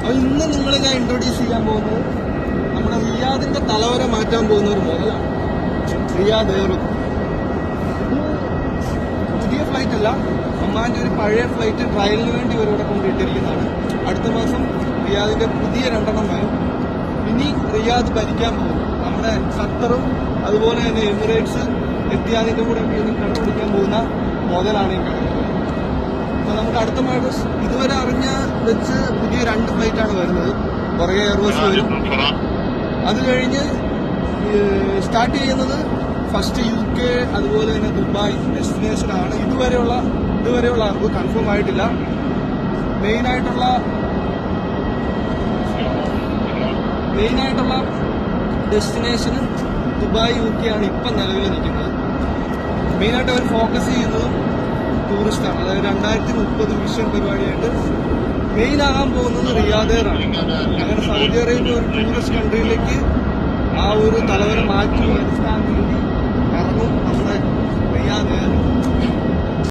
അപ്പോൾ ഇന്ന് ഞാൻ ഇൻട്രൊഡ്യൂസ് ചെയ്യാൻ പോകുന്നത് നമ്മുടെ റിയാദിന്റെ തലവര മാറ്റാൻ പോകുന്ന ഒരു മോഡലാണ് റിയാദ് എയർ. പുതിയ ഫ്ലൈറ്റ് അല്ല, ഒമാന്റെ ഒരു പഴയ ഫ്ലൈറ്റ് ട്രയലിന് വേണ്ടി ഇവരിവിടെ കൊണ്ടിട്ടിരിക്കുന്നതാണ്. അടുത്ത മാസം റിയാദിന്റെ പുതിയ 2 വരും. ഇനി റിയാദ് ഭരിക്കാൻ പോകും നമ്മുടെ ഖത്തറും അതുപോലെ തന്നെ എമിറേറ്റ്സ് എത്തിയാദിന്റെ കൂടെ കണ്ടുപിടിക്കാൻ പോകുന്ന മോഡലാണ് ഈ കിടക്കുന്നത്. അപ്പോൾ നമുക്ക് അടുത്ത മാസം ഇതുവരെ അറിഞ്ഞ വെച്ച് പുതിയ 2 ഫ്ലൈറ്റാണ് വരുന്നത്. പുറകെ എയർബസ് വരും. അത് കഴിഞ്ഞ് സ്റ്റാർട്ട് ചെയ്യുന്നത് ഫസ്റ്റ് UK അതുപോലെ തന്നെ ദുബായ് ഡെസ്റ്റിനേഷനാണ്. ഇതുവരെയുള്ള അറിവ് കൺഫേം ആയിട്ടില്ല. മെയിനായിട്ടുള്ള ഡെസ്റ്റിനേഷന് ദുബായ് UK ആണ് ഇപ്പം നിലവിൽ നിൽക്കുന്നത്. മെയിനായിട്ട് അവർ ഫോക്കസ് ചെയ്യുന്നതും ടൂറിസ്റ്റാണ്. അതായത് 2030 വിഷൻ പരിപാടിയായിട്ട് മെയിൻ ആകാൻ പോകുന്നത് റിയാദ് എയർ ആണ്. അങ്ങനെ സൗദി അറേബ്യ ഒരു ടൂറിസ്റ്റ് കൺട്രിയിലേക്ക് ആ ഒരു തലവര മാറ്റി അടിസ്ഥാനത്തിൽ